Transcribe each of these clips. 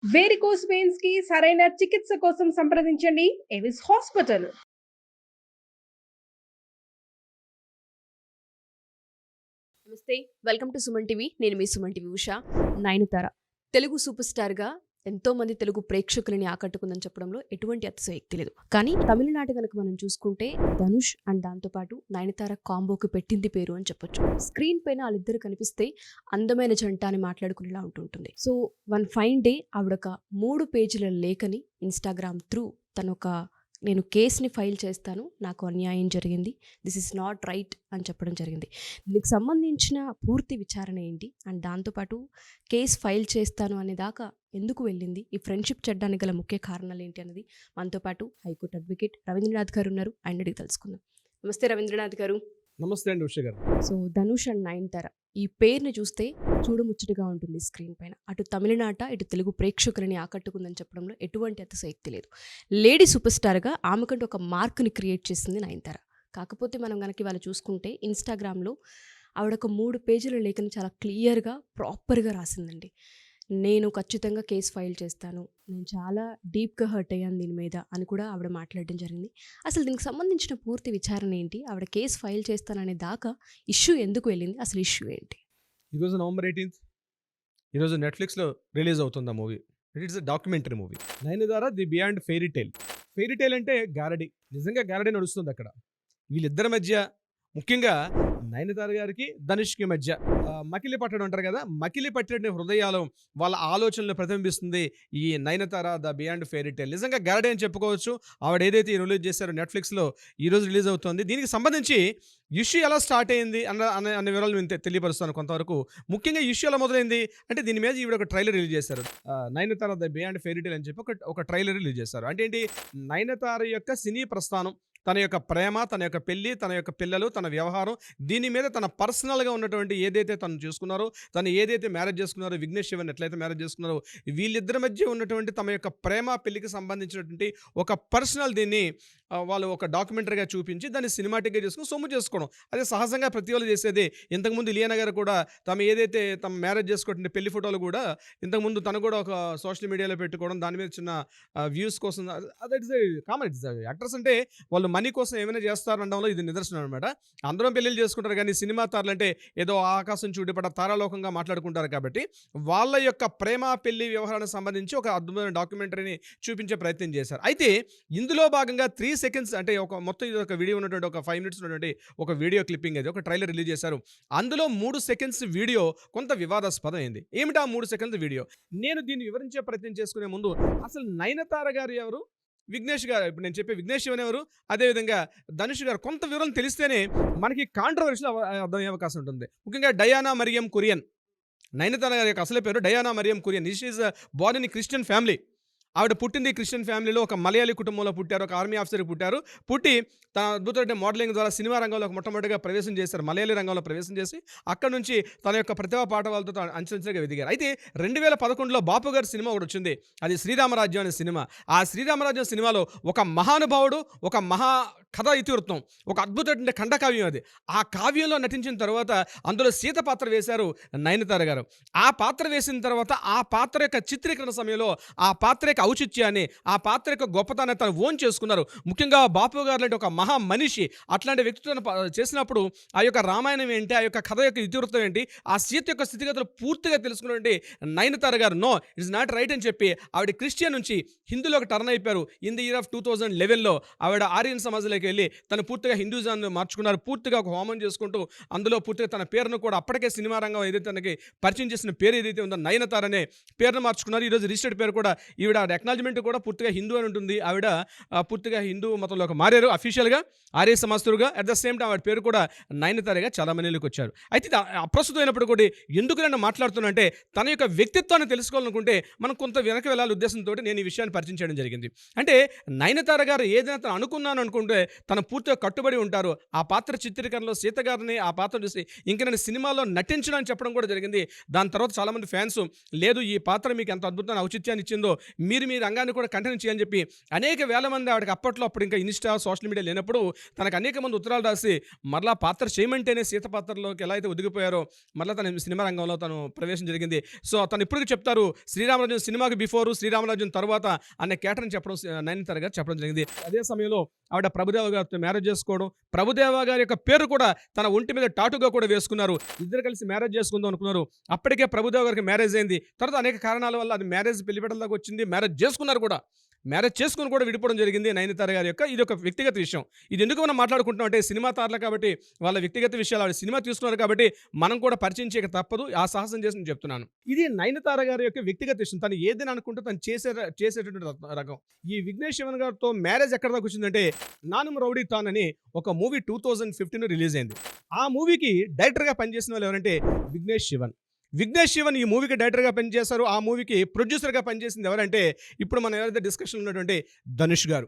Varicose veins కి సరైన చికిత్స కోసం సంప్రదించండి ఎవిస్ హాస్పిటల్. నమస్తే. Welcome to Suman TV. నేను మీ సుమన్ టీవీ ఉషా. నయనతార తెలుగు సూపర్ స్టార్గా ఎంతో మంది తెలుగు ప్రేక్షకులని ఆకట్టుకుందని చెప్పడంలో ఎటువంటి అతిశయోక్తి లేదు. కానీ తమిళనాడు కనుక మనం చూసుకుంటే ధనుష్ అండ్ దాంతోపాటు నయనతార కాంబోకి పెట్టింది పేరు అని చెప్పొచ్చు. స్క్రీన్ పైన వాళ్ళిద్దరు కనిపిస్తే అందమైన జంట అని మాట్లాడుకునేలా ఉంటుంటుంది. సో వన్ ఫైన్ డే ఆవిడొక 3 పేజీల లేఖని ఇన్స్టాగ్రామ్ త్రూ నేను కేసుని ఫైల్ చేస్తాను, నాకు అన్యాయం జరిగింది, దిస్ ఇస్ నాట్ రైట్ అని చెప్పడం జరిగింది. దీనికి సంబంధించిన పూర్తి విచారణ ఏంటి అండ్ దాంతోపాటు కేసు ఫైల్ చేస్తాను అనే దాకా ఎందుకు వెళ్ళింది, ఈ ఫ్రెండ్షిప్ చెడ్డానికి గల ముఖ్య కారణాలు ఏంటి అన్నది మనతో పాటు హైకోర్టు అడ్వకేట్ రవీంద్రనాథ్ గారు ఉన్నారు. ఆయన అడిగి తెలుసుకుందాం. నమస్తే రవీంద్రనాథ్ గారు. నమస్తే అండి ఉష గారు. సో ధనుష్ అండ్ నయనతార ఈ పేరుని చూస్తే చూడముచ్చటగా ఉంటుంది స్క్రీన్ పైన. అటు తమిళనాట ఇటు తెలుగు ప్రేక్షకులని ఆకట్టుకుందని చెప్పడంలో ఎటువంటి అతిశయోక్తి లేదు. లేడీ సూపర్ స్టార్గా ఆమెకంటూ ఒక మార్క్ని క్రియేట్ చేసింది నయనతార. కాకపోతే మనం కనుక ఇవాళ చూసుకుంటే ఇన్స్టాగ్రామ్లో ఆవిడ ఒక 3 పేజీల లేఖని చాలా క్లియర్గా ప్రాపర్గా రాసిందండి. నేను ఖచ్చితంగా కేసు ఫైల్ చేస్తాను, నేను చాలా డీప్గా హర్ట్ అయ్యాను దీని మీద అని కూడా ఆవిడ మాట్లాడడం జరిగింది. అసలు దీనికి సంబంధించిన పూర్తి విచారణ ఏంటి, ఆవిడ కేసు ఫైల్ చేస్తాననే దాకా ఇష్యూ ఎందుకు వెళ్ళింది, అసలు ఇష్యూ ఏంటి? ఈరోజు నవంబర్ 18th ఈరోజు నెట్ఫ్లిక్స్లో రిలీజ్ అవుతుంది ఆ మూవీ. It it's documentary movie. Nayanthara the beyond fairy tale. Fairy tale అంటే గారడీ, నిజంగా గారడీ నడుస్తుంది అక్కడ. వీళ్ళిద్దరి మధ్య, ముఖ్యంగా నయనతార గారికి ధనుష్కి మధ్య మకిలి పట్టడం అంటారు కదా, మకిలి పట్టిన హృదయాలు, వాళ్ళ ఆలోచనలు ప్రతిబింబిస్తుంది ఈ Nayanthara the beyond fairy tale. నిజంగా గారడీ అని చెప్పుకోవచ్చు. ఆవిడ ఏదైతే రిలీజ్ చేశారో నెట్ఫ్లిక్స్లో ఈరోజు రిలీజ్ అవుతుంది. దీనికి సంబంధించి ఇష్యూ ఎలా స్టార్ట్ అయింది అన్న వివరాలు నేను తెలియపరుస్తాను కొంతవరకు. ముఖ్యంగా ఇష్యూ ఎలా మొదలైంది అంటే, దీని మీద ఈవిడ ఒక ట్రైలర్ రిలీజ్ చేశారు. Nayanthara the beyond fairy tale అని చెప్పి ఒక ట్రైలర్ రిలీజ్ చేశారు. అంటే ఏంటి, నయనతార యొక్క సినీ ప్రస్థానం, తన యొక్క ప్రేమ, తన యొక్క పెళ్ళి, తన యొక్క పిల్లలు, తన వ్యవహారం, దీని మీద తన పర్సనల్గా ఉన్నటువంటి ఏదైతే తను చూసుకున్నారో, తను ఏదైతే మ్యారేజ్ చేసుకున్నారో, విఘ్నేష్ శివన్ ఎట్లయితే మ్యారేజ్ చేసుకున్నారో, వీళ్ళిద్దరి మధ్య ఉన్నటువంటి తమ యొక్క ప్రేమ పెళ్లికి సంబంధించినటువంటి ఒక పర్సనల్ దీన్ని వాళ్ళు ఒక డాక్యుమెంటరీగా చూపించి దాన్ని సినిమాటిక్గా చేసుకుని సొమ్ము చేసుకోవడం. అదే సహజంగా ప్రతి వాళ్ళు చేసేది. ఇంతకుముందు ఇలియానా గారు కూడా తమ మ్యారేజ్ చేసుకుంటున్న పెళ్లి ఫోటోలు కూడా ఇంతకుముందు తను కూడా ఒక సోషల్ మీడియాలో పెట్టుకోవడం, దాని మీద చిన్న వ్యూస్ కోసం, that is common. It's actors అంటే వాళ్ళు మనీ కోసం ఏమైనా చేస్తారనడంలో ఇది నిదర్శనం అనమాట. అందరం పెళ్ళిళ్ళు చేసుకుంటారు, కానీ సినిమా తారలు అంటే ఏదో ఆకాశం చూడిపడ తారాలోకంగా మాట్లాడుకుంటారు. కాబట్టి వాళ్ళ యొక్క ప్రేమ పెళ్లి వ్యవహారానికి సంబంధించి ఒక అద్భుతమైన డాక్యుమెంటరీని చూపించే ప్రయత్నం చేశారు. అయితే ఇందులో భాగంగా 3 seconds అంటే మొత్తం ఇది ఒక వీడియో ఉన్నటువంటి, ఒక 5 minutes ఉన్నటువంటి ఒక వీడియో క్లిప్పింగ్, అది ఒక ట్రైలర్ రిలీజ్ చేశారు. అందులో 3 seconds వీడియో కొంత వివాదాస్పదం అయింది. ఏమిటా 3 seconds వీడియో? నేను దీన్ని వివరించే ప్రయత్నం చేసుకునే ముందు అసలు నయనతార గారు ఎవరు, విఘ్నేష్ గారు, ఇప్పుడు నేను చెప్పే విఘ్నేష్ శివన్ ఎవరు, అదేవిధంగా ధనుష్ గారు, కొంత వివరం తెలిస్తేనే మనకి కాంట్రవర్షియల్ అర్థమయ్యే అవకాశం ఉంటుంది. ముఖ్యంగా డయానా మరియం కురియన్, నయనతార గారి యొక్క అసలు పేరు Diana Mariam Kurian. This is born in Christian family. ఆవిడ పుట్టింది క్రిస్టియన్ ఫ్యామిలీలో, ఒక మలయాళీ కుటుంబంలో పుట్టారు, ఒక ఆర్మీ ఆఫీసర్కి పుట్టారు. పుట్టి తన అద్భుతమైన మోడలింగ్ ద్వారా సినిమా రంగంలో మొట్టమొదటిగా ప్రవేశం చేశారు. మలయాళీ రంగంలో ప్రవేశం చేసి అక్కడ నుంచి తన యొక్క ప్రతిభా పాఠవాలతో అంచెంచెగా ఎదిగారు. అయితే 2011లో బాపు గారి సినిమా ఒకటి వచ్చింది, అది శ్రీరామరాజ్యం అనే సినిమా. ఆ శ్రీరామరాజ్యం సినిమాలో ఒక మహానుభావుడు, ఒక మహా కథా ఇతివృత్తం, ఒక అద్భుతమైన ఖండకావ్యం అది. ఆ కావ్యంలో నటించిన తర్వాత అందులో సీత పాత్ర వేశారు నయనతార గారు. ఆ పాత్ర వేసిన తర్వాత ఆ పాత్ర యొక్క చిత్రీకరణ సమయంలో ఆ పాత్ర యొక్క ఔచిత్యాన్ని, ఆ పాత్ర యొక్క గొప్పతనాన్ని తను ఓన్ చేసుకున్నారు. ముఖ్యంగా బాపు గారు లాంటి ఒక మహా మనిషి అట్లాంటి వ్యక్తిత్వాన్ని చేసినప్పుడు ఆ యొక్క రామాయణం ఏంటి, ఆ యొక్క కథ యొక్క ఇతివృత్తం ఏంటి, ఆ సీత యొక్క స్థితిగతులు పూర్తిగా తెలుసుకున్నటువంటి నయనతార గారు నో ఇట్స్ నాట్ రైట్ అని చెప్పి ఆవిడ క్రిస్టియన్ నుంచి హిందూలోకి టర్న్ అయిపోయారు. ఇన్ ది ఇయర్ ఆఫ్ 2011లో ఆవిడ ఆర్యన్ సమాజ్లోకి వెళ్ళి తను పూర్తిగా హిందూజాన్ని మార్చుకున్నారు. పూర్తిగా ఒక హోమం చేసుకుంటూ అందులో పూర్తిగా తన పేరును కూడా అప్పటికే సినిమా రంగం ఏదైతే తనకి పరిచయం చేసిన పేరు ఏదైతే ఉందో నయనతార అనే పేరును మార్చుకున్నారు. ఈరోజు రిజిస్టర్డ్ పేరు కూడా ఈవిడ అక్నాలజ్మెంట్ కూడా పూర్తిగా హిందూ అని ఉంటుంది. ఆవిడ పూర్తిగా హిందూ మతంలోకి మారారు అఫీషియల్గా, ఆర్య సమాస్తులుగా. అట్ ద సేమ్ టైం ఆవిడ పేరు కూడా నయనతారగా చాలా మందిలోకి వచ్చారు. అయితే అప్రస్తుతమైనప్పుడు కూడా ఎందుకు నేను మాట్లాడుతున్నా, తన యొక్క వ్యక్తిత్వాన్ని తెలుసుకోవాలనుకుంటే మనం కొంత వెనక వెళ్ళాలి ఉద్దేశంతో నేను ఈ విషయాన్ని పరిచయం చేయడం జరిగింది. అంటే నయనతార గారు ఏదైనా తను అనుకున్నాను అనుకుంటే తను పూర్తిగా కట్టుబడి ఉంటారు. ఆ పాత్ర చిత్రీకరణలో సీత గారిని ఆ పాత్ర చూసి ఇంకా నేను సినిమాలో నటించడానికి చెప్పడం కూడా జరిగింది. దాని తర్వాత చాలామంది ఫ్యాన్స్ లేదు ఈ పాత్ర మీకు ఎంత అద్భుతమైన ఔచిత్యాన్ని ఇచ్చిందో, మీరు మీరు మీ రంగాన్ని కూడా కంటిన్యూ చేయాలని చెప్పి అనేక వేల మంది ఆవిడకి అప్పుడు ఇంకా ఇన్స్టా సోషల్ మీడియా లేనప్పుడు తనకు అనేక మంది ఉత్తరాలు రాసి మరలా పాత్ర చేయమంటేనే సీత పాత్రలోకి ఎలా అయితే ఒదిగిపోయారో మరలా తన సినిమా రంగంలో తను ప్రవేశం జరిగింది. సో తను ఇప్పటికీ చెప్తారు శ్రీరామరాజు సినిమాకి బిఫోరు శ్రీరామరాజు తర్వాత అనే కేటర్ని చెప్పడం నయనతార గారు చెప్పడం జరిగింది. అదే సమయంలో ఆవిడ ప్రభుదేవ గారితో మ్యారేజ్ చేసుకోవడం, ప్రభుదేవ గారి యొక్క పేరు కూడా తన ఒంటి మీద టాటుగా కూడా వేసుకున్నారు. ఇద్దరు కలిసి మ్యారేజ్ చేసుకుందాం అనుకున్నారు. అప్పటికే ప్రభుదేవ గారికి మ్యారేజ్ అయింది. తర్వాత అనేక కారణాల వల్ల అది మ్యారేజ్ పెళ్లిపెట్టల దాకా వచ్చింది. మ్యారేజ్ చేసుకున్నారు కూడా. మ్యారేజ్ చేసుకుని కూడా విడిపోవడం జరిగింది నయనతార గారి యొక్క. ఇది ఒక వ్యక్తిగత విషయం. ఇది ఎందుకు మనం మాట్లాడుకుంటున్నాం అంటే సినిమా తారలు కాబట్టి వాళ్ళ వ్యక్తిగత విషయాలు ఆవిడ సినిమా తీసుకున్నారు కాబట్టి మనం కూడా పరిచయం చేయక తప్పదు. ఆ సాహసం చేసి నేను చెప్తున్నాను. ఇది నయనతార గారి యొక్క వ్యక్తిగత విషయం. తను ఏదైనా అనుకుంటే తను చేసేటువంటి రకం. ఈ విఘ్నేష్ శివన్ గారితో మ్యారేజ్ ఎక్కడ దాకా వచ్చిందంటే నానుమ్ రౌడీ తాన్ అని ఒక మూవీ 2015 రిలీజ్ అయింది. ఆ మూవీకి డైరెక్టర్గా పనిచేసిన వాళ్ళు ఎవరంటే విఘ్నేష్ శివన్. విఘ్నేష్ శివన్ ఈ మూవీకి డైరెక్టర్గా పనిచేశారు. ఆ మూవీకి ప్రొడ్యూసర్గా పనిచేసింది ఎవరంటే ఇప్పుడు మనం ఎవరైతే డిస్కషన్ ఉన్నటువంటి ధనుష్ గారు.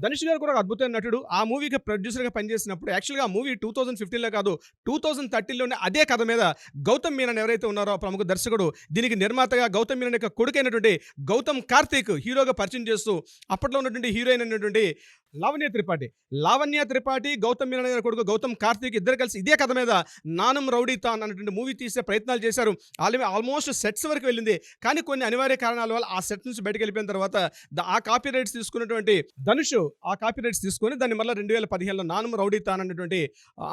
ధనుష్ గారు కూడా ఒక అద్భుతమైన నటుడు. ఆ మూవీకి ప్రొడ్యూసర్గా పనిచేసినప్పుడు యాక్చువల్గా ఆ మూవీ 2015లో కాదు 2013లోనే అదే కథ మీద గౌతమ్ మీనన్ ఎవరైతే ఉన్నారో ప్రముఖ దర్శకుడు, దీనికి నిర్మాతగా గౌతమ్ మీనన్ యొక్క కొడుకైనటువంటి గౌతమ్ కార్తీక్ హీరోగా పరిచయం చేస్తూ అప్పట్లో ఉన్నటువంటి హీరోయిన్ అయినటువంటి లావణ్య త్రిపాఠి గౌతమ్ మీనన్ గారి కొడుకు గౌతమ్ కార్తీక్ ఇద్దరు కలిసి ఇదే కథ మీద నానుమ్ రౌడీ తాన్ అనేటువంటి మూవీ తీసే ప్రయత్నాలు చేశారు. ఆల్మోస్ట్ సెట్స్ వరకు వెళ్ళింది. కానీ కొన్ని అనివార్య కారణాల వల్ల ఆ సెట్ నుంచి బయటకు వెళ్ళిపోయిన తర్వాత ఆ కాపీ రైట్స్ తీసుకున్నటువంటి ధనుష్ ఆ కాపీ రైట్స్ తీసుకొని దాన్ని మళ్ళీ 2015లో నానుమ్ రౌడీ తాన్ అనేటువంటి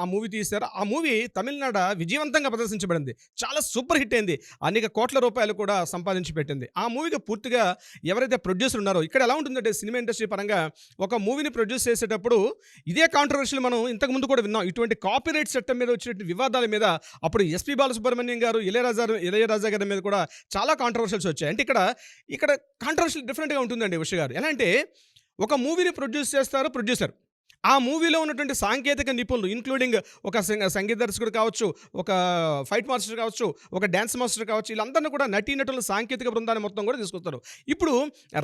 ఆ మూవీ తీశారు. ఆ మూవీ తమిళనాడు విజయవంతంగా ప్రదర్శించబడింది. చాలా సూపర్ హిట్ అయింది. అనేక కోట్ల రూపాయలు కూడా సంపాదించి పెట్టింది. ఆ మూవీకి పూర్తిగా ఎవరైతే ప్రొడ్యూసర్ ఉన్నారో ఇక్కడ ఎలా ఉంటుందంటే సినిమా ఇండస్ట్రీ పరంగా ఒక మూవీని ప్రొడ్యూస్ చేసేటప్పుడు ఇదే కాంట్రవర్షియల్ మనం ఇంతకుముందు కూడా విన్నాం. ఇటువంటి కాపీరైట్ చట్టం మీద వచ్చినటువంటి వివాదాల మీద అప్పుడు ఎస్పీ బాలసుబ్రహ్మణ్యం గారు ఇళయరాజా గారి మీద కూడా చాలా కాంట్రవర్షియల్స్ వచ్చాయి. అంటే ఇక్కడ కాంట్రవర్షియల్ డిఫరెంట్గా ఉంటుందండి ఉష గారు. ఎలా అంటే ఒక మూవీని ప్రొడ్యూస్ చేస్తారు ప్రొడ్యూసర్. ఆ మూవీలో ఉన్నటువంటి సాంకేతిక నిపుణులు ఇంక్లూడింగ్ ఒక సంగీత దర్శకుడు కావచ్చు, ఒక ఫైట్ మాస్టర్ కావచ్చు, ఒక డ్యాన్స్ మాస్టర్ కావచ్చు, వీళ్ళందరినీ కూడా నటీనటుల సాంకేతిక బృందాన్ని మొత్తం కూడా తీసుకొస్తారు. ఇప్పుడు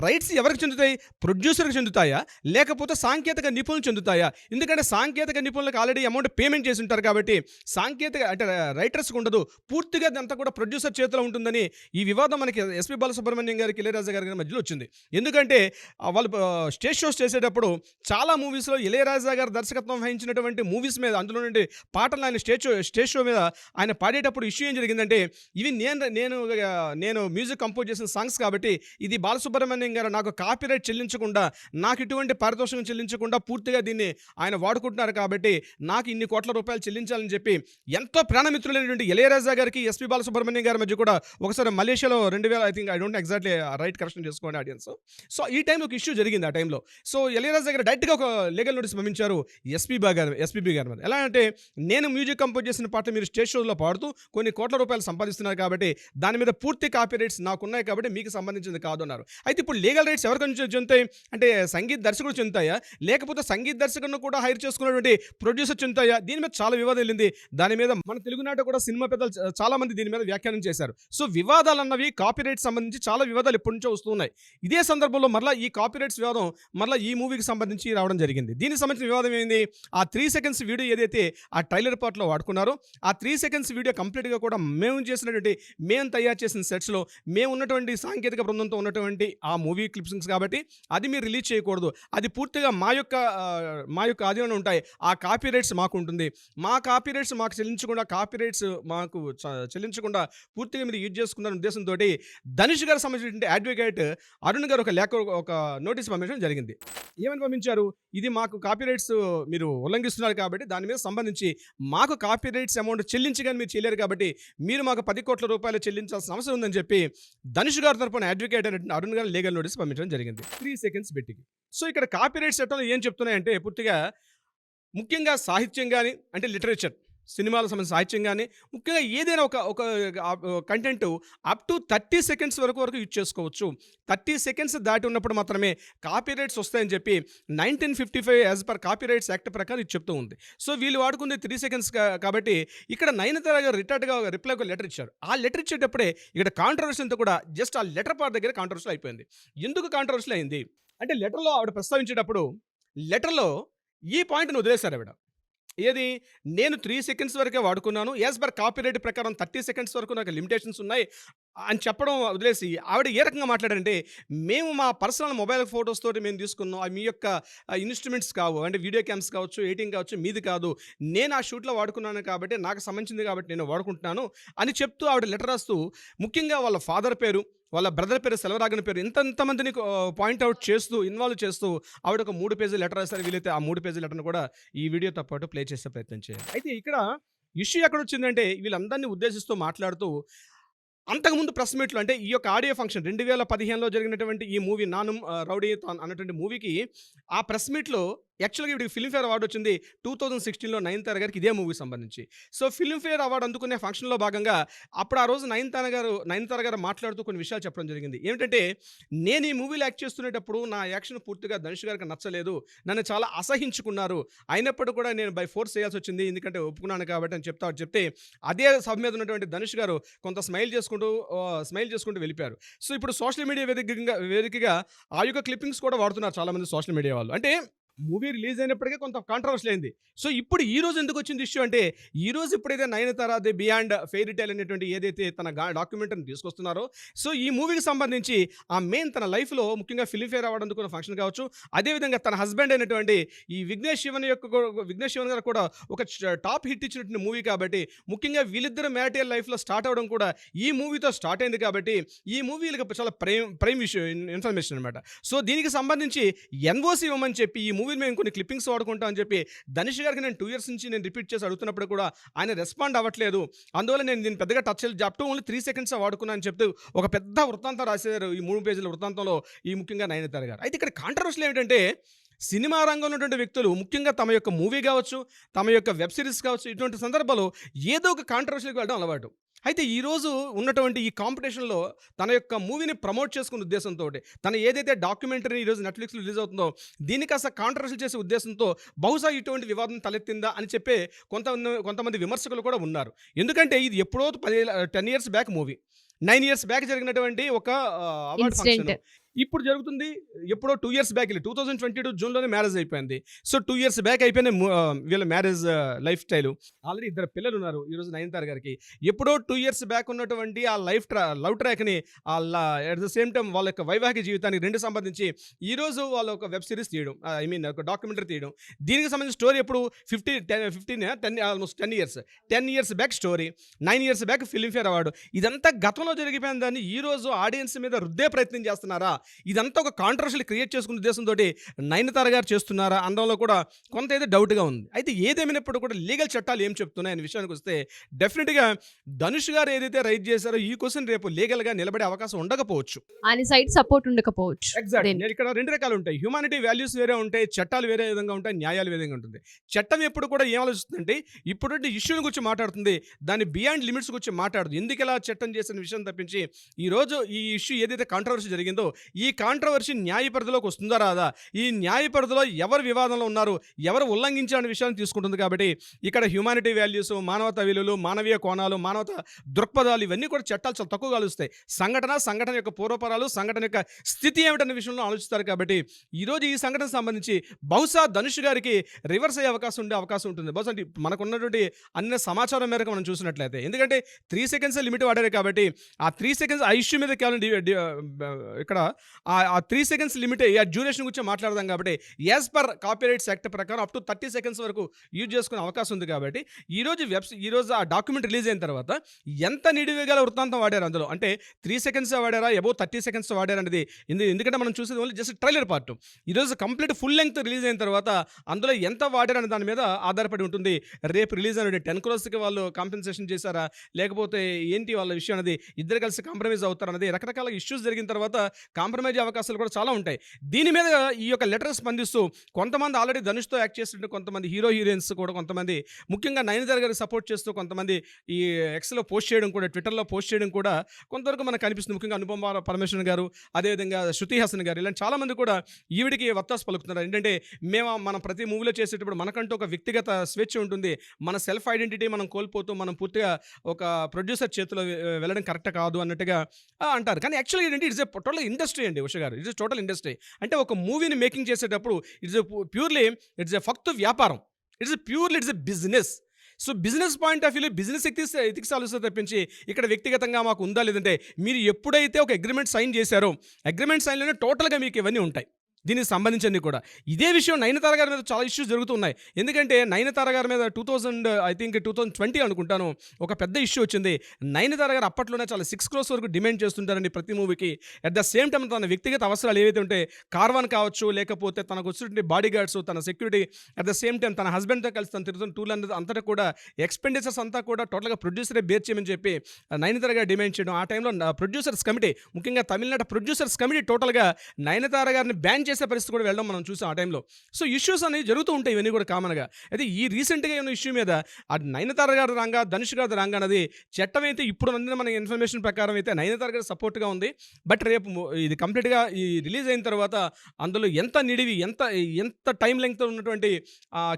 రైట్స్ ఎవరికి చెందుతాయి? ప్రొడ్యూసర్కి చెందుతాయా లేకపోతే సాంకేతిక నిపుణులు చెందుతాయా? ఎందుకంటే సాంకేతిక నిపుణులకు ఆల్రెడీ అమౌంట్ పేమెంట్ చేసి ఉంటారు కాబట్టి సాంకేతిక అంటే రైటర్స్కి ఉండదు. పూర్తిగా అంతా కూడా ప్రొడ్యూసర్ చేతిలో ఉంటుందని ఈ వివాదం మనకి ఎస్పీ బాలసుబ్రహ్మణ్యం గారికి ఇళయరాజా గారి మధ్యలో వచ్చింది. ఎందుకంటే వాళ్ళు స్టేజ్ షోస్ చేసేటప్పుడు చాలా మూవీస్లో ఇళయరాజా గారు దర్శకత్వం వహించినటువంటి మూవీస్ మీద అందులో నుండి పాటలు ఆయన స్టేజ్ షో మీద ఆయన పాడేటప్పుడు ఇష్యూ ఏం జరిగిందంటే ఇవి నేను మ్యూజిక్ కంపోజ్ చేసిన సాంగ్స్ కాబట్టి ఇది బాలసుబ్రహ్మణ్యం గారు నాకు కాపీరైట్ చెల్లించకుండా, నాకు ఇటువంటి పారితోషికం చెల్లించకుండా పూర్తిగా దీన్ని ఆయన వాడుకుంటున్నారు కాబట్టి నాకు ఇన్ని కోట్ల రూపాయలు చెల్లించాలని చెప్పి ఎంతో ప్రాణమిత్రులైనటువంటి ఇళయరాజా గారికి ఎస్పీ బాలసుబ్రహ్మణ్యం గారి మధ్య కూడా ఒకసారి మలేషియాలో 2000 I think I don't exactly right correction చేసుకోండి ఆడియన్స్. సో ఈ టైంలో ఒక ఇష్యూ జరిగింది. ఆ టైంలో సో ఇళయరాజా గారు డైరెక్ట్గా ఒక లీగల్ నోటీస్ పంపించారు ఎస్పీబీ గారి మీద. ఎలా అంటే నేను మ్యూజిక్ కంపోజ్ చేసిన పాటలు మీరు స్టేజ్ షోలో పాడుతూ కొన్ని కోట్ల రూపాయలు సంపాదిస్తున్నారు కాబట్టి దాని మీద పూర్తి కాపీ రైట్స్ నాకున్నాయి కాబట్టి మీకు సంబంధించింది కాదు అన్నారు. అయితే ఇప్పుడు లీగల్ రైట్స్ ఎవరికి చెందుతాయి అంటే సంగీత దర్శకుడు చెందుతాయా లేకపోతే సంగీత దర్శకుడిని కూడా హైర్ చేసుకున్నటువంటి ప్రొడ్యూసర్ చెందుతాయా? దీని మీద చాలా వివాదం వెళ్ళింది. దాని మీద మన తెలుగునాట కూడా సినిమా పెద్దలు చాలా మంది దీని మీద వ్యాఖ్యానం చేశారు. సో వివాదాలు అన్నవి కాపీ రైట్స్ సంబంధించి చాలా వివాదాలు ఎప్పటి నుంచో వస్తున్నాయి. ఇదే సందర్భంలో మరలా ఈ కాపీ రైట్స్ వివాదం మరలా ఈ మూవీకి సంబంధించి రావడం జరిగింది. దీనికి సంబంధించిన వివాదం ఏంది? ఆ 3 seconds వీడియో ఏదైతే ఆ ట్రైలర్ పార్ట్లో వాడుకున్నారో ఆ 3 seconds వీడియో కంప్లీట్గా కూడా మేము తయారు చేసిన సెట్స్లో మేము ఉన్నటువంటి సాంకేతిక బృందంతో ఉన్నటువంటి ఆ మూవీ క్లిప్సింగ్స్ కాబట్టి అది మీరు రిలీజ్ చేయకూడదు. అది పూర్తిగా మా యొక్క ఆధీనంలో ఉంటాయి. ఆ కాపీ రైట్స్ మాకు ఉంటుంది. మా కాపీ రైట్స్ మాకు చెల్లించకుండా పూర్తిగా మీరు యూజ్ చేసుకున్న ఉద్దేశంతో ధనుష్ గారు సంబంధించినటువంటి అడ్వకేట్ అరుణ్ గారు ఒక నోటీస్ పంపించడం జరిగింది. ఏమని పంపించారు? ఇది మాకు కాపీ రైట్స్ మీరు ఉల్లంఘిస్తున్నారు కాబట్టి దాని మీద సంబంధించి మాకు కాపీ రైట్స్ అమౌంట్ చెల్లించి కానీ మీరు చేయలేరు కాబట్టి మీరు మాకు 10 కోట్ల రూపాయలు చెల్లించాల్సిన అవసరం ఉందని చెప్పి ధనుష్ గారి తరపున అడ్వకేట్ అయినటువంటి అరుణ్ గారు లీగల్ నోటీస్ పంపించడం జరిగింది 3 seconds బెట్టికి. సో ఇక్కడ కాపీ రైట్స్ చట్టంలో ఏం చెప్తున్నాయంటే పూర్తిగా ముఖ్యంగా సాహిత్యం కానీ అంటే లిటరేచర్ సినిమాలకు సంబంధించిన సాహిత్యం కానీ ముఖ్యంగా ఏదైనా ఒక కంటెంట్ అప్ టు 30 seconds వరకు యూజ్ చేసుకోవచ్చు. 30 seconds దాటి ఉన్నప్పుడు మాత్రమే కాపీ రైట్స్ వస్తాయని చెప్పి 1955 as per copy rights act ప్రకారం ఇది చెప్తూ ఉంది. సో వీళ్ళు వాడుకుంది 3 seconds కాబట్టి ఇక్కడ నయనతార గారు రిప్లై ఒక లెటర్ ఇచ్చారు. ఆ లెటర్ ఇచ్చేటప్పుడే ఇక్కడ కాంట్రవర్సీ అంతా కూడా జస్ట్ ఆ లెటర్ పార్ట్ దగ్గర కాంట్రవర్సీ అయిపోయింది. ఎందుకు కాంట్రవర్సీ అయింది అంటే లెటర్లో ఆవిడ ప్రస్తావించేటప్పుడు లెటర్లో ఈ పాయింట్ని వదిలేశారు ఆవిడ. ఏది నేను 3 సెకండ్స్ వరకే వాడుకున్నాను. యాస్ పర్ కాపీరైట్ ప్రకారం 30 సెకండ్స్ వరకు నాకు లిమిటేషన్స్ ఉన్నాయి అని చెప్పడం వదిలేసి ఆవిడ ఏ రకంగా మాట్లాడారంటే, మేము మా పర్సనల్ మొబైల్ ఫోటోస్ తోటి మేము తీసుకున్నాం. అవి మీ యొక్క ఇన్‌స్ట్రుమెంట్స్ కావు. అంటే వీడియో క్యామ్స్ కావచ్చు, ఎడిటింగ్ కావచ్చు, మీది కాదు. నేను ఆ షూట్‌లో వాడుకున్నాను కాబట్టి, నాకు సంబంధించింది కాబట్టి నేను వాడుకుంటున్నాను అని చెప్తూ ఆవిడ లెటర్ రాస్తూ, ముఖ్యంగా వాళ్ళ ఫాదర్ పేరు, వాళ్ళ బ్రదర్ పేరు సెల్వరాగన్ పేరు ఇంతమందిని పాయింట్ అవుట్ చేస్తూ, ఇన్వాల్వ్ చేస్తూ ఆవిడ ఒక 3 పేజీల లెటర్ రాశారు. వీలైతే ఆ 3 పేజీల లెటర్‌ని కూడా ఈ వీడియోతో పాటు ప్లే చేసే ప్రయత్నం చేయండి. అయితే ఇక్కడ ఇష్యూ ఎక్కడొచ్చిందంటే, వీళ్ళందరిని ఉద్దేశిస్తూ మాట్లాడుతూ అంతకుముందు ప్రెస్ మీట్‌లో అంటే ఈ యొక్క ఆడియో ఫంక్షన్ 2015లో జరిగినటువంటి ఈ మూవీ 'నానుమ్ రౌడీతాన్' అన్నటువంటి మూవీకి ఆ ప్రెస్ మీట్‌లో యాక్చువల్‌గా ఈవిడకి ఫిల్మ్‌ఫేర్ అవార్డ్ వచ్చింది 2016లో నయనతార గారికి ఇదే మూవీకి సంబంధించి. సో, ఫిల్మ్‌ఫేర్ అవార్డ్ అందుకునే ఫంక్షన్‌లో భాగంగా అప్పుడు ఆ రోజు నయనతార గారు మాట్లాడుతూ కొన్ని విషయాలు చెప్పడం జరిగింది. ఏమిటంటే, నేను ఈ మూవీలో యాక్ట్ చేస్తునేటప్పుడు నా యాక్షన్ పూర్తిగా ధనుష్ గారికి నచ్చలేదు. నన్ను చాలా అసహించుకున్నారు. అయినప్పటికి కూడా నేను బై ఫోర్స్ చేయాల్సొచ్చింది. ఎందుకంటే ఒప్పుకున్నాను కాబట్టి అని చెప్తే అదే సభ మీద ఉన్నటువంటి ధనుష్ గారు కొంత స్మైల్ చేసుకుంటూ వెళ్ళిపోయారు. సో, ఇప్పుడు సోషల్ మీడియా వేదికగా ఆ యొక్క క్లిప్పింగ్స్ కూడా వాడుతున్నారు చాలామంది సోషల్ మీడియా వాళ్ళు. అంటే మూవీ రిలీజ్ అయినప్పటికే కొంత కాంట్రవర్సీ అయింది. సో, ఇప్పుడు ఈ రోజు ఎందుకు వచ్చింది ఇష్యూ అంటే, ఈ రోజు ఎప్పుడైతే Nayanthara the beyond fairy tale అనేటువంటి ఏదైతే తన డాక్యుమెంటరీని తీసుకొస్తున్నారో, సో ఈ మూవీకి సంబంధించి ఆ మెయిన్ తన లైఫ్‌లో ముఖ్యంగా ఫిల్మ్‌ఫేర్ అవార్డ్ అందుకున్న ఫంక్షన్ కావచ్చు, అదేవిధంగా తన హస్బెండ్ అయినటువంటి ఈ విఘ్నేష్ శివన్ గారు కూడా ఒక టాప్ హిట్ ఇచ్చినటువంటి మూవీ కాబట్టి, ముఖ్యంగా వీళ్ళిద్దరు మ్యారిటల్ లైఫ్‌లో స్టార్ట్ అవ్వడం కూడా ఈ మూవీతో స్టార్ట్ అయింది కాబట్టి, ఈ మూవీ వీళ్ళకి చాలా ప్రైమ్ ఇష్యూ ఇన్ఫర్మేషన్ అనమాట. సో, దీనికి సంబంధించి ఎన్ఓసి ఇవ్వమని చెప్పి ఈ మూవీ మేము కొన్ని క్లిప్పింగ్స్ వాడుకుంటాం అని చెప్పి ధనుష్ గారికి నేను 2 ఇయర్స్ నుంచి నేను రిపీట్ చేసి అడుగుతున్నప్పుడు కూడా ఆయన రెస్పాండ్ అవ్వట్లేదు. అందువల్ల నేను దీన్ని పెద్దగా టచ్ చేయలేదు. అప్ టు ఓన్లీ 3 సెకండ్స్ వాడుకున్నాను అని చెప్తూ ఒక పెద్ద వృత్తాంతం రాశారు. ఈ 3 పేజీల వృత్తాంతంలో ఈ ముఖ్యంగా నయనతార గారు. అయితే ఇక్కడ కాంట్రవర్సీలు ఏమిటంటే, సినిమా రంగంలో ఉన్నటువంటి వ్యక్తులు ముఖ్యంగా తమ యొక్క మూవీ కావచ్చు, తమ యొక్క వెబ్ సిరీస్ కావచ్చు, ఇటువంటి సందర్భాల్లో ఏదో ఒక కాంట్రవర్సీకి వెళ్ళడం అలవాటు. అయితే ఈరోజు ఉన్నటువంటి ఈ కాంపిటీషన్‌లో తన యొక్క మూవీని ప్రమోట్ చేసుకునే ఉద్దేశంతో, తన ఏదైతే డాక్యుమెంటరీ ఈరోజు నెట్‌ఫ్లిక్స్‌లో రిలీజ్ అవుతుందో దీన్ని కాస్త కాంట్రవర్సీ చేసే ఉద్దేశంతో బహుశా ఇటువంటి వివాదం తలెత్తిందా అని చెప్పే కొంతమంది విమర్శకులు కూడా ఉన్నారు. ఎందుకంటే ఇది ఎప్పుడో 10 years back movie. 9 years back జరిగినటువంటి ఒక అవార్డ్ ఫంక్షన్ ఇప్పుడు జరుగుతుంది. ఎప్పుడో 2 ఇయర్స్ బ్యాక్ 2022 జూన్‌లోనే మ్యారేజ్ అయిపోయింది. సో, 2 ఇయర్స్ బ్యాక్ అయిపోయిన వీళ్ళ మ్యారేజ్ లైఫ్ స్టైలు. ఆల్రెడీ 2 పిల్లలు ఉన్నారు ఈరోజు నయనతార గారికి. ఎప్పుడో 2 ఇయర్స్ బ్యాక్ ఉన్నటువంటి ఆ లవ్ ట్రాక్‌ని అట్ ద సేమ్ టైమ్ వాళ్ళ యొక్క వైవాహిక జీవితానికి 2 సంబంధించి ఈరోజు వాళ్ళు ఒక వెబ్ సిరీస్ తీయడం, ఒక డాక్యుమెంటరీ తీయడం. దీనికి సంబంధించిన స్టోరీ ఎప్పుడు 10 years back story. 9 years back Filmfare award. ఇదంతా గతంలో జరిగిపోయిన దాన్ని ఈరోజు ఆడియన్స్ మీద రుద్దే ప్రయత్నం చేస్తున్నారా? ఇదంతా ఒక కాంట్రవర్షియల్ క్రియేట్ చేసుకునే ఉద్దేశంతో నయనతార గారు చేస్తున్నారా అనడంలో కూడా కొంత అయితే డౌట్గా ఉంది. అయితే ఏదేమైనప్పుడు కూడా లీగల్ చట్టాలు ఏం చెప్తున్నాయి అనే విషయానికి వస్తే, డెఫినెట్గా ధనుష్ గారు ఏదైతే రైట్ చేశారో ఈ క్వశ్చన్ రేపు లీగల్గా నిలబడే అవకాశం ఉండకపోవచ్చు. ఆయన సైడ్ సపోర్ట్ ఉండకపోవచ్చు. ఎగ్జాక్ట్. ఇక్కడ 2 రకాలు ఉంటాయి. హ్యూమానిటీ వాల్యూస్ వేరే ఉంటాయి, చట్టాలు వేరే విధంగా ఉంటాయి, న్యాయాలు వేరే విధంగా ఉంటుంది. చట్టం ఎప్పుడు కూడా ఏం ఆలోచిస్తుందంటే, ఇప్పుడుంటే ఇష్యూని గురించి మాట్లాడుతుంది, దాని బియాండ్ లిమిట్స్ గురించి మాట్లాడుతుంది. ఎందుకు ఇలా చట్టం చేసిన విషయం తప్పించి ఈరోజు ఈ ఇష్యూ ఏదైతే కాంట్రవర్సీ జరిగిందో ఈ కాంట్రవర్సీ న్యాయ పరిధిలోకి వస్తుందా రాదా, ఈ న్యాయ పరిధిలో ఎవరు వివాదంలో ఉన్నారు, ఎవరు ఉల్లంఘించాలనే విషయాన్ని తీసుకుంటుంది. కాబట్టి ఇక్కడ హ్యూమానిటీ వాల్యూస్, మానవతా విలువలు, మానవీయ కోణాలు, మానవతా దృక్పథాలు ఇవన్నీ కూడా చట్టాలు చాలా తక్కువ కలుస్తాయి. సంఘటన యొక్క పూర్వపరాలు, సంఘటన యొక్క స్థితి ఏమిటనే విషయంలో ఆలోచిస్తారు. కాబట్టి ఈరోజు ఈ సంఘటనకు సంబంధించి బహుశా ధనుష్ గారికి రివర్స్ అయ్యే అవకాశం ఉంటుంది. బహుశా మనకున్నటువంటి అన్ని సమాచారం మేరకు మనం చూసినట్లయితే, ఎందుకంటే 3 సెకండ్స్ లిమిట్ వాడారు కాబట్టి ఆ 3 సెకండ్స్ ఆ ఇష్యూ మీద కేవలం ఇక్కడ ఆ 3 సెకండ్స్ లిమిట్ ఆ డ్యూరేషన్ గురించి మాట్లాడదాం. కాబట్టి యాజ్ పర్ కాపీరైట్స్ యాక్ట్ ప్రకారం అప్ టు 30 సెకండ్స్ వరకు యూజ్ చేసుకునే అవకాశం ఉంది. కాబట్టి ఈరోజు ఆ డాక్యుమెంట్ రిలీజ్ అయిన తర్వాత ఎంత నిడివేగల వృత్తాంతం వాడారు అందులో, అంటే 3 సెకండ్స్ వాడారా, అబౌవ్ 30 సెకండ్స్ వాడారు అనేది. ఎందుకంటే మనం చూసేది ఓన్లీ జస్ట్ ట్రైలర్ పార్ట్. ఈరోజు కంప్లీట్ ఫుల్ లెంగ్త్ రిలీజ్ అయిన తర్వాత అందులో ఎంత వాడారు అనే దాని మీద ఆధారపడి ఉంటుంది. రేపు రిలీజ్ అయిన 10 crores వాళ్ళు కాంపెన్సేషన్ చేశారా, లేకపోతే ఏంటి వాళ్ళ విషయం అనేది, ఇద్దరు కలిసి కాంప్రమైజ్ అవుతారు అనేది, రకరకాల ఇష్యూస్ జరిగిన తర్వాత కాంప్రమైజ్ అవకాశాలు కూడా చాలా ఉంటాయి. దీని మీద ఈ యొక్క లెటర్ స్పందిస్తూ కొంతమంది ఆల్రెడీ ధనుష్తో యాక్ట్ చేస్తుంటే, కొంతమంది హీరోయిన్స్ కూడా, కొంతమంది ముఖ్యంగా నయనతార గారికి సపోర్ట్ చేస్తూ కొంతమంది ఈ ఎక్స్లో పోస్ట్ చేయడం కూడా, ట్విట్టర్లో పోస్ట్ చేయడం కూడా కొంతవరకు మనకు కనిపిస్తుంది. ముఖ్యంగా అనుపమ పరమేశ్వరన్ గారు, అదేవిధంగా శృతి హాసన్ గారు, ఇలాంటి చాలామంది కూడా ఈవిడికి వత్తాసు పలుకుతున్నారు. ఏంటంటే, మనం ప్రతి మూవీలో చేసేటప్పుడు మనకంటూ ఒక వ్యక్తిగత స్వేచ్ఛ ఉంటుంది, మన సెల్ఫ్ ఐడెంటిటీ మనం కోల్పోతూ మనం పూర్తిగా ఒక ప్రొడ్యూసర్ చేతిలో వెళ్ళడం కరెక్ట్ కాదు అన్నట్టుగా అంటారు. కానీ యాక్చువల్గా ఏంటంటే ఇట్స్ ఏ టోటల్ ఇండస్ట్రీ అండి ఉష గారు. It's total industry. అంటే ఒక మూవీని మేకింగ్ చేసేటప్పుడు ఇట్స్ ఏ ఫక్తు వ్యాపారం. It's a business. So business point of వ్యూలో బిజినెస్ ఎథిక్స్ ఆలోచన తప్పించి ఇక్కడ వ్యక్తిగతంగా మాకు ఉందా లేదంటే మీరు ఎప్పుడైతే ఒక అగ్రిమెంట్ సైన్ చేశారో అగ్రిమెంట్ సైన్లోనే టోటల్గా మీకు ఇవన్నీ ఉంటాయి దీనికి సంబంధించింది కూడా. ఇదే విషయం నయనతార గారి మీద చాలా ఇష్యూస్ జరుగుతున్నాయి. ఎందుకంటే నయనతార గారి మీద 2020 అనుకుంటాను ఒక పెద్ద ఇష్యూ వచ్చింది. నయనతార గారు అప్పట్లోనే చాలా 6 crores వరకు డిమాండ్ చేస్తుంటారండి ప్రతి మూవీకి. అట్ ద సేమ్ టైం తన వ్యక్తిగత అవసరాలు ఏవైతే ఉంటే కార్వాన్ కావచ్చు, లేకపోతే తనకు వచ్చినటువంటి బాడీ గార్డ్స్, తన security, at the same time తన హస్బెండ్తో కలిసి తను తిరుగుతున్న టూల్ అనేది అంతటా కూడా ఎక్స్పెండిచర్స్ అంతా కూడా టోటల్గా ప్రొడ్యూసరే బేర్ చేయమని చెప్పి నయనతార గారు డిమాండ్ చేయడం. ఆ టైంలో ప్రొడ్యూసర్స్ కమిటీ, ముఖ్యంగా తమిళనాడు ప్రొడ్యూసర్స్ కమిటీ టోటల్గా నయనతార గారిని బ్యాన్ చేసే పరిస్థితి కూడా వెళ్ళడం మనం చూసాం ఆ టైంలో. సో ఇష్యూస్ అనేవి జరుగుతూ ఉంటాయి, ఇవన్నీ కూడా కామన్గా. అయితే ఈ రీసెంట్గా ఉన్న ఇష్యూ మీద ఆ నయనతార గారు రాంగా, ధనుష్ గారు రాంగా అన్నది చట్టం అయితే ఇప్పుడు అందిన మన ఇన్ఫర్మేషన్ ప్రకారం అయితే నయనతార గారు సపోర్ట్గా ఉంది. బట్ రేపు ఇది కంప్లీట్గా ఈ రిలీజ్ అయిన తర్వాత అందులో ఎంత నిడివి, ఎంత టైం లెంగ్త్ ఉన్నటువంటి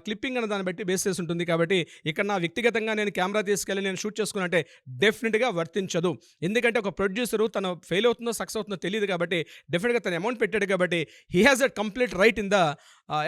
క్లిప్పింగ్ అన్న దాన్ని బట్టి బేస్ చేసి ఉంటుంది. కాబట్టి ఇక్కడ నా వ్యక్తిగతంగా నేను కెమెరా తీసుకెళ్ళి నేను షూట్ చేసుకున్నట్టే డెఫినెట్గా వర్తించదు. ఎందుకంటే ఒక ప్రొడ్యూసరు తను ఫెయిల్ అవుతుందో సక్సెస్ అవుతుందో తెలియదు కాబట్టి డెఫినెట్గా తను అమౌంట్ పెట్టాడు కాబట్టి he has a complete right in the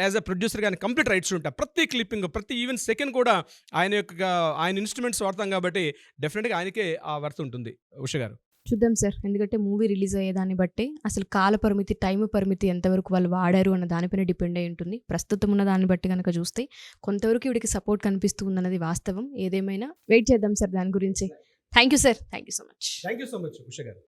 as a producer కానీ కంప్లీట్ రైట్స్ ఉంటాయి. ప్రతి క్లిప్పింగ్, ప్రతి ఈవెన్ సెకండ్ కూడా ఆయన ఇన్స్ట్రుమెంట్స్ వాడతాం కాబట్టి డెఫినెట్గా ఆయనకే ఆ వర్త్ ఉంటుంది. ఉష గారు చూద్దాం సార్, ఎందుకంటే మూవీ రిలీజ్ అయ్యేదాన్ని బట్టి అసలు కాల పరిమితి, టైం పరిమితి ఎంతవరకు వాళ్ళు వాడారు అన్న దానిపైన డిపెండ్ అయి ఉంటుంది. ప్రస్తుతం ఉన్న దాన్ని బట్టి కనుక చూస్తే కొంతవరకు వీడికి సపోర్ట్ కనిపిస్తూ ఉందన్నది వాస్తవం. ఏదేమైనా వెయిట్ చేద్దాం సార్ దాని గురించి. Thank you sir, thank you so much. Thank you so much Usha గారు.